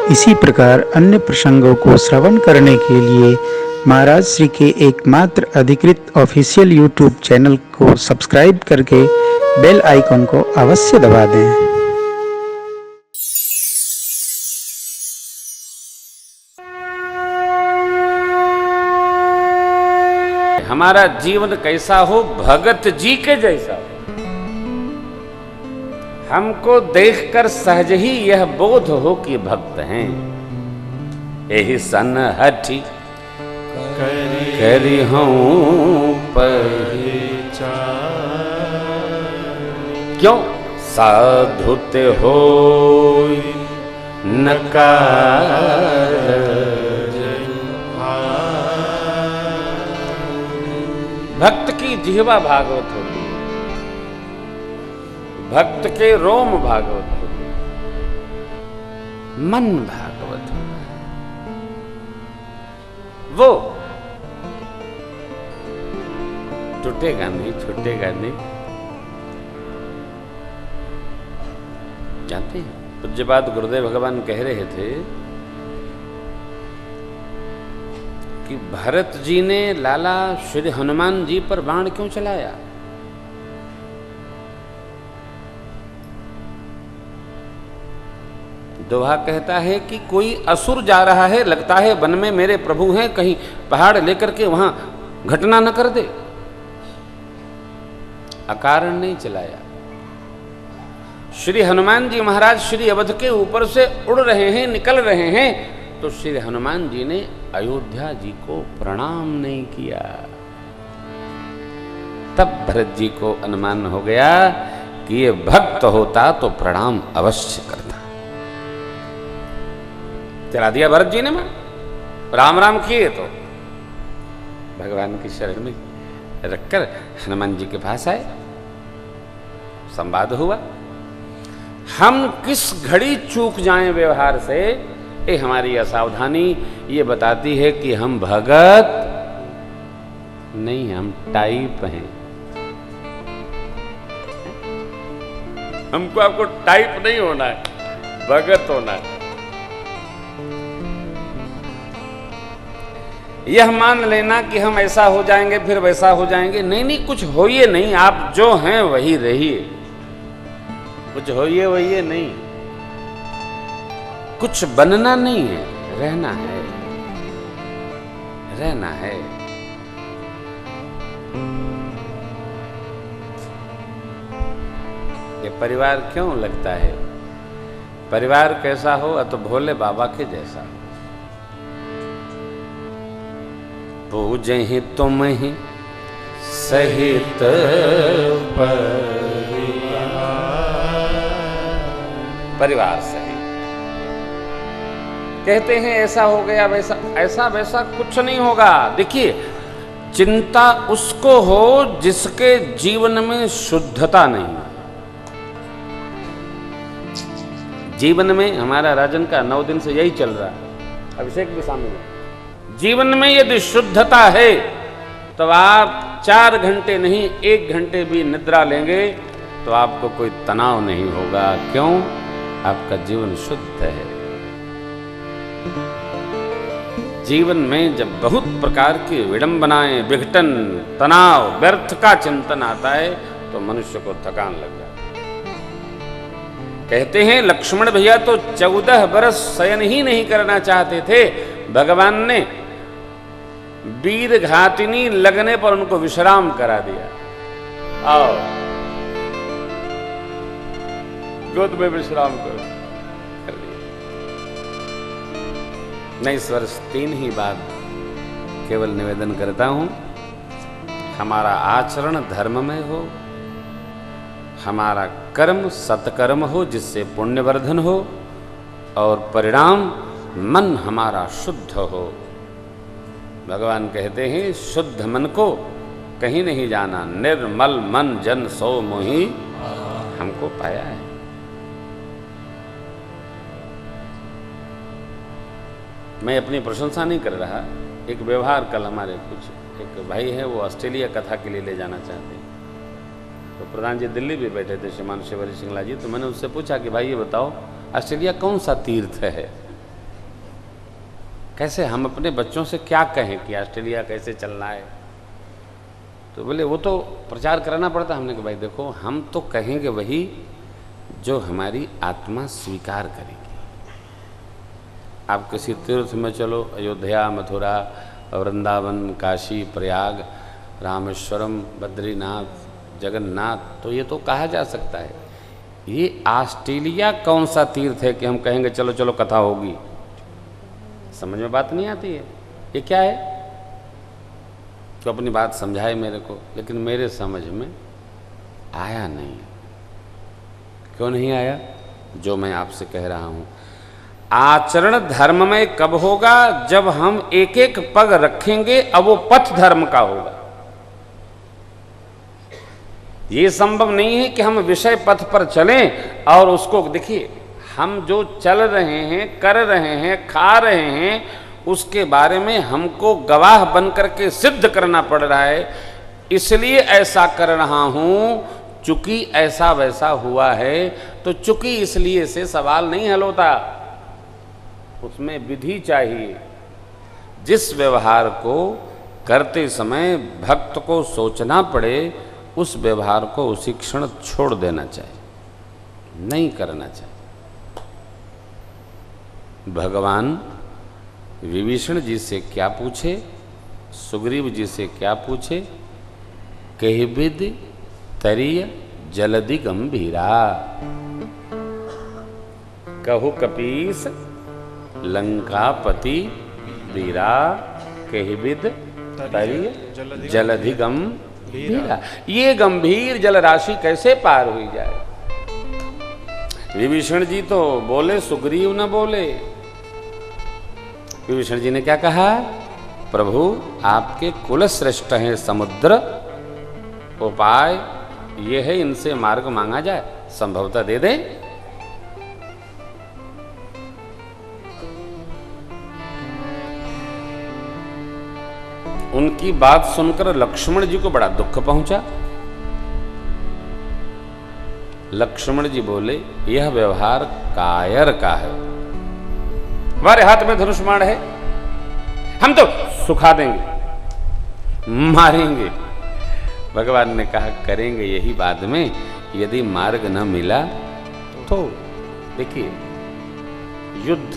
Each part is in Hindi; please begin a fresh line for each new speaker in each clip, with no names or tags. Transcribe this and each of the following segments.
इसी प्रकार अन्य प्रसंगों को श्रवण करने के लिए महाराज श्री के एकमात्र अधिकृत ऑफिशियल यूट्यूब चैनल को सब्सक्राइब करके बेल आइकन को अवश्य दबा दें।
हमारा जीवन कैसा हो, भगत जी के जैसा हो। हमको देखकर सहज ही यह बोध हो कि भक्त हैं। यही सन हठी करी हूं पहचान, क्यों साधुते हो नकार, भक्त की जिह्वा भागवत होती है, भक्त के रोम भागवत होते हैं, मन भागवत होता है। वो टूटेगा नहीं, छूटेगा नहीं। जानते हैं पूज्य बात गुरुदेव भगवान कह रहे थे कि भरत जी ने लाला श्री हनुमान जी पर बाण क्यों चलाया? दोहा कहता है कि कोई असुर जा रहा है, लगता है वन में मेरे प्रभु हैं, कहीं पहाड़ लेकर के वहां घटना न कर दे। अकारण नहीं चलाया। श्री हनुमान जी महाराज श्री अवध के ऊपर से उड़ रहे हैं, निकल रहे हैं, तो श्री हनुमान जी ने अयोध्या जी को प्रणाम नहीं किया। तब भरत जी को अनुमान हो गया कि ये भक्त होता तो प्रणाम अवश्य करता। चला दिया भरत जी ने, मैं राम राम किए तो भगवान की शरण में रखकर हनुमान जी के पास आए, संवाद हुआ। हम किस घड़ी चूक जाएं व्यवहार से, ये हमारी असावधानी ये बताती है कि हम भगत नहीं, हम टाइप हैं। हमको आपको टाइप नहीं होना है, भगत होना है। यह मान लेना कि हम ऐसा हो जाएंगे फिर वैसा हो जाएंगे, नहीं नहीं, कुछ होइए नहीं। आप जो हैं वही रहिए, कुछ होइए वही नहीं। कुछ बनना नहीं है, रहना है, रहना है। ये परिवार क्यों लगता है? परिवार कैसा हो तो भोले बाबा के जैसा हो। पूजे ही तुम ही सहित परिवार सही। कहते हैं ऐसा हो गया वैसा, ऐसा वैसा कुछ नहीं होगा। देखिए, चिंता उसको हो जिसके जीवन में शुद्धता नहीं। जीवन में हमारा राजन का 9 दिन से यही चल रहा है, अभिषेक भी शामिल है। जीवन में यदि शुद्धता है तो आप 4 घंटे नहीं 1 घंटे भी निद्रा लेंगे तो आपको कोई तनाव नहीं होगा। क्यों? आपका जीवन शुद्ध है। जीवन में जब बहुत प्रकार की विडंबनाएं, विघटन, तनाव, व्यर्थ का चिंतन आता है तो मनुष्य को थकान लग जाती है। कहते हैं लक्ष्मण भैया तो 14 बरस शयन ही नहीं करना चाहते थे। भगवान ने वीर घाटिनी लगने पर उनको विश्राम करा दिया। आओ गोद में विश्राम करो, कर लिया। मैं इस वर्ष 3 ही बात केवल निवेदन करता हूं, हमारा आचरण धर्ममय हो, हमारा कर्म सत्कर्म हो जिससे पुण्यवर्धन हो, और परिणाम मन हमारा शुद्ध हो। भगवान कहते हैं शुद्ध मन को कहीं नहीं जाना, निर्मल मन जन सो मोहि हमको पाया है। मैं अपनी प्रशंसा नहीं कर रहा। एक व्यवहार कल हमारे कुछ एक भाई है, वो ऑस्ट्रेलिया कथा के लिए ले जाना चाहते हैं। तो प्रधान जी दिल्ली भी बैठे थे, श्रीमान शिवरी सिंगला जी। तो मैंने उससे पूछा कि भाई ये बताओ ऑस्ट्रेलिया कौन सा तीर्थ है? कैसे हम अपने बच्चों से क्या कहें कि ऑस्ट्रेलिया कैसे चलना है? तो बोले वो तो प्रचार कराना पड़ता। हमने कहा भाई देखो, हम तो कहेंगे वही जो हमारी आत्मा स्वीकार करेगी। आप किसी तीर्थ में चलो, अयोध्या, मथुरा, वृंदावन, काशी, प्रयाग, रामेश्वरम, बद्रीनाथ, जगन्नाथ, तो ये तो कहा जा सकता है। ये ऑस्ट्रेलिया कौन सा तीर्थ है कि हम कहेंगे चलो चलो कथा होगी? समझ में बात नहीं आती है। ये क्या है? तो अपनी बात समझाए मेरे को, लेकिन मेरे समझ में आया नहीं। क्यों नहीं आया? जो मैं आपसे कह रहा हूं, आचरण धर्म में कब होगा? जब हम एक एक पग रखेंगे, अब वो पथ धर्म का होगा। ये संभव नहीं है कि हम विषय पथ पर चलें और उसको देखिए, हम जो चल रहे हैं, कर रहे हैं, खा रहे हैं, उसके बारे में हमको गवाह बन करके सिद्ध करना पड़ रहा है। इसलिए ऐसा कर रहा हूं, चूंकि ऐसा वैसा हुआ है। तो चूंकि इसलिए से सवाल नहीं हल होता, उसमें विधि चाहिए। जिस व्यवहार को करते समय भक्त को सोचना पड़े, उस व्यवहार को उसी क्षण छोड़ देना चाहिए, नहीं करना चाहिए। भगवान विभीषण जी से क्या पूछे, सुग्रीव जी से क्या पूछे? कहिबिद तरिय जलधि गंभीरा, कहु कपीस लंकापति वीरा, कहिबिद तरिय जलधि गंभीरा। ये गंभीर जल राशि कैसे पार हुई जाए? विभीषण जी तो बोले, सुग्रीव न बोले। विभीषण जी ने क्या कहा? प्रभु आपके कुल श्रेष्ठ हैं समुद्र, उपाय ये है इनसे मार्ग मांगा जाए, संभवतः दे दे। उनकी बात सुनकर लक्ष्मण जी को बड़ा दुख पहुंचा। लक्ष्मण जी बोले, यह व्यवहार कायर का है। हमारे हाथ में धनुष्मान है, हम तो सुखा देंगे, मारेंगे। भगवान ने कहा करेंगे यही बाद में, यदि मार्ग न मिला तो। देखिए, युद्ध,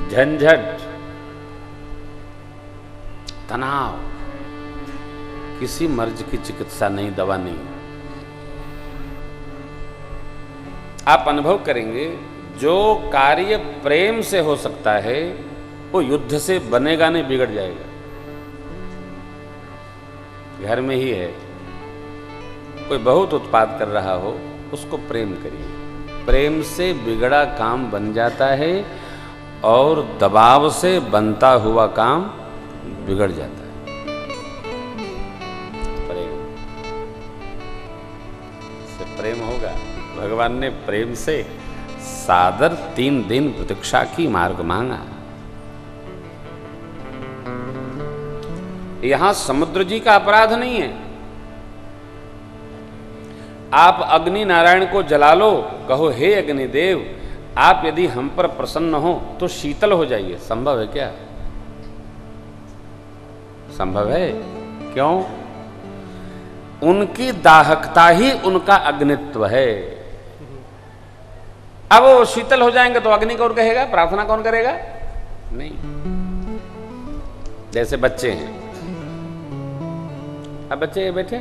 झंझट, तनाव, किसी मर्ज की चिकित्सा नहीं, दवा नहीं। आप अनुभव करेंगे, जो कार्य प्रेम से हो सकता है वो युद्ध से बनेगा नहीं, बिगड़ जाएगा। घर में ही है, कोई बहुत उत्पाद कर रहा हो, उसको प्रेम करिए। प्रेम से बिगड़ा काम बन जाता है और दबाव से बनता हुआ काम बिगड़ जाता है। प्रेम से प्रेम होगा। भगवान ने प्रेम से सादर 3 दिन प्रतीक्षा की, मार्ग मांगा। यहां समुद्र जी का अपराध नहीं है। आप अग्नि नारायण को जला लो, कहो हे अग्निदेव, आप यदि हम पर प्रसन्न हो तो शीतल हो जाइए। संभव है क्या? संभव है? क्यों? उनकी दाहकता ही उनका अग्नित्व है। अब वो शीतल हो जाएंगे तो अग्नि कौन कहेगा? प्रार्थना कौन करेगा? नहीं। जैसे बच्चे हैं, अब बच्चे बैठे,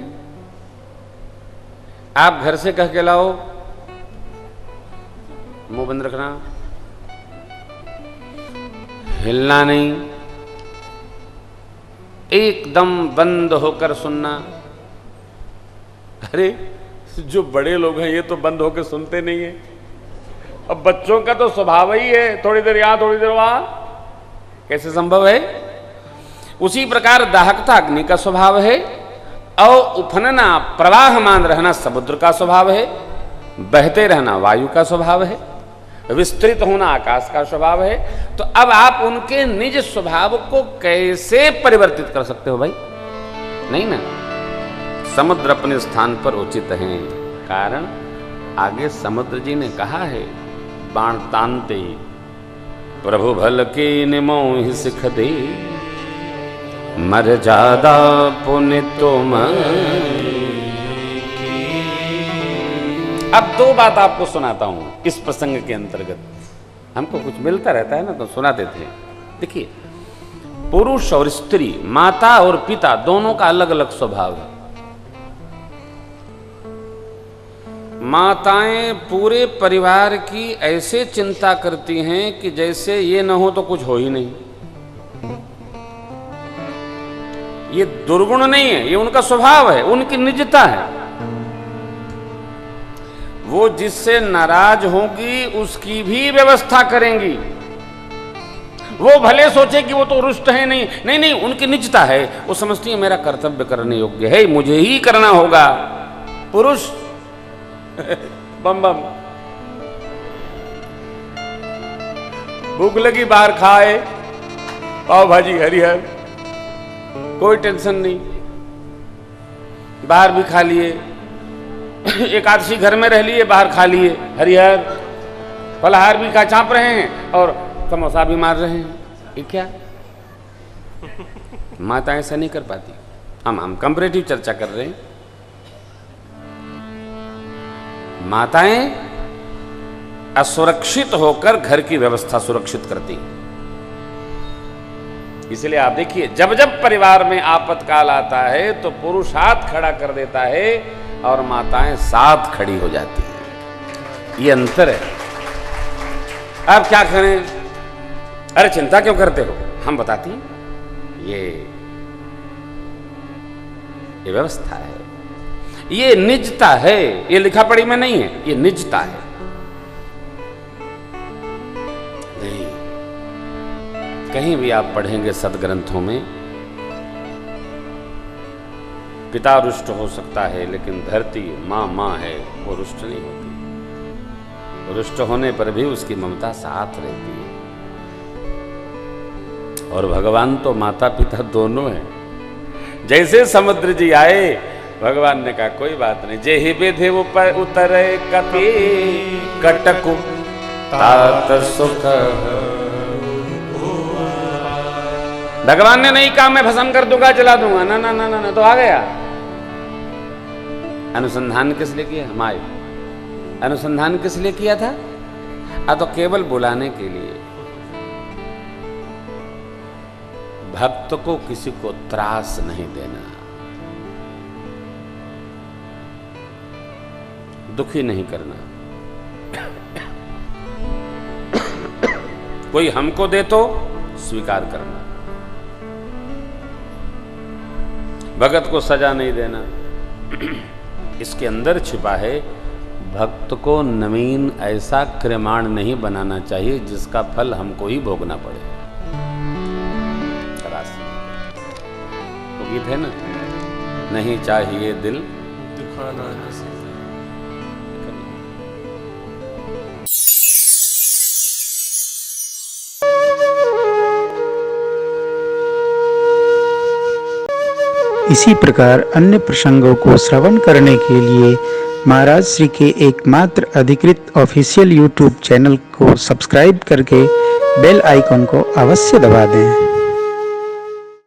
आप घर से कह के लाओ मुंह बंद रखना, हिलना नहीं, एकदम बंद होकर सुनना। अरे जो बड़े लोग हैं ये तो बंद होकर सुनते नहीं है। अब बच्चों का तो स्वभाव ही है, थोड़ी देर यहां थोड़ी देर वहां। कैसे संभव है? उसी प्रकार दाहकता अग्नि का स्वभाव है, और उफनना, प्रवाहमान रहना समुद्र का स्वभाव है, बहते रहना वायु का स्वभाव है, विस्तृत होना आकाश का स्वभाव है। तो अब आप उनके निज स्वभाव को कैसे परिवर्तित कर सकते हो भाई? नहीं ना। समुद्र अपने स्थान पर उचित है। कारण आगे समुद्र जी ने कहा है, बाण तानते प्रभु भल के निमोहि सिख दे, मर्यादा पुण्य तुम। अब दो बात आपको सुनाता हूं इस प्रसंग के अंतर्गत। हमको कुछ मिलता रहता है ना तो सुनाते थे। देखिए, पुरुष और स्त्री, माता और पिता, दोनों का अलग अलग स्वभाव है। माताएं पूरे परिवार की ऐसे चिंता करती हैं कि जैसे ये न हो तो कुछ हो ही नहीं। ये दुर्गुण नहीं है, ये उनका स्वभाव है, उनकी निजता है। वो जिससे नाराज होगी उसकी भी व्यवस्था करेंगी। वो भले सोचे कि वो तो रुष्ट है, नहीं नहीं नहीं, उनकी निजता है। वो समझती है मेरा कर्तव्य करने योग्य है, मुझे ही करना होगा। पुरुष बम बम, भूख लगी बाहर खाए, पाव भाजी हरिहर, कोई टेंशन नहीं, बाहर भी खा लिए, एकादशी घर में रह लिए, बाहर खा लिए हरिहर, फलाहार भी खा, चाप रहे हैं और समोसा भी मार रहे हैं। ये क्या? माता ऐसा नहीं कर पाती। हम कंपैरेटिव चर्चा कर रहे हैं। माताएं असुरक्षित होकर घर की व्यवस्था सुरक्षित करती। इसलिए आप देखिए, जब जब परिवार में आपातकाल आता है तो पुरुष हाथ खड़ा कर देता है और माताएं साथ खड़ी हो जाती हैं। ये अंतर है। अब क्या करें? अरे चिंता क्यों करते हो? हम बताती हैं, ये व्यवस्था है, ये निजता है, ये लिखा पढ़ी में नहीं है, ये निजता है। नहीं, कहीं भी आप पढ़ेंगे सदग्रंथों में, पिता रुष्ट हो सकता है लेकिन धरती माँ है, वो रुष्ट नहीं होती। रुष्ट होने पर भी उसकी ममता साथ रहती है। और भगवान तो माता पिता दोनों हैं। जैसे समुद्र जी आए, भगवान ने कहा कोई बात नहीं, जे ही बेधे ऊपर उतरे कपि कटकु तात सुख। भगवान ने नहीं कहा मैं भस्म कर दूंगा, जला दूंगा, ना ना ना ना, ना तो आ गया। अनुसंधान किस लिए किया? हम आए। अनुसंधान किस लिए किया था? तो केवल बुलाने के लिए। भक्त को किसी को त्रास नहीं देना, दुखी नहीं करना। कोई हमको दे तो स्वीकार करना, भगत को सजा नहीं देना। इसके अंदर छिपा है, भक्त को नवीन ऐसा क्रियमाण नहीं बनाना चाहिए जिसका फल हमको ही भोगना पड़े। तो गीत है ना, नहीं चाहिए दिल दुखाना किसी।
इसी प्रकार अन्य प्रसंगों को श्रवण करने के लिए महाराज श्री के एकमात्र अधिकृत ऑफिशियल यूट्यूब चैनल को सब्सक्राइब करके बेल आइकन को अवश्य दबा दें।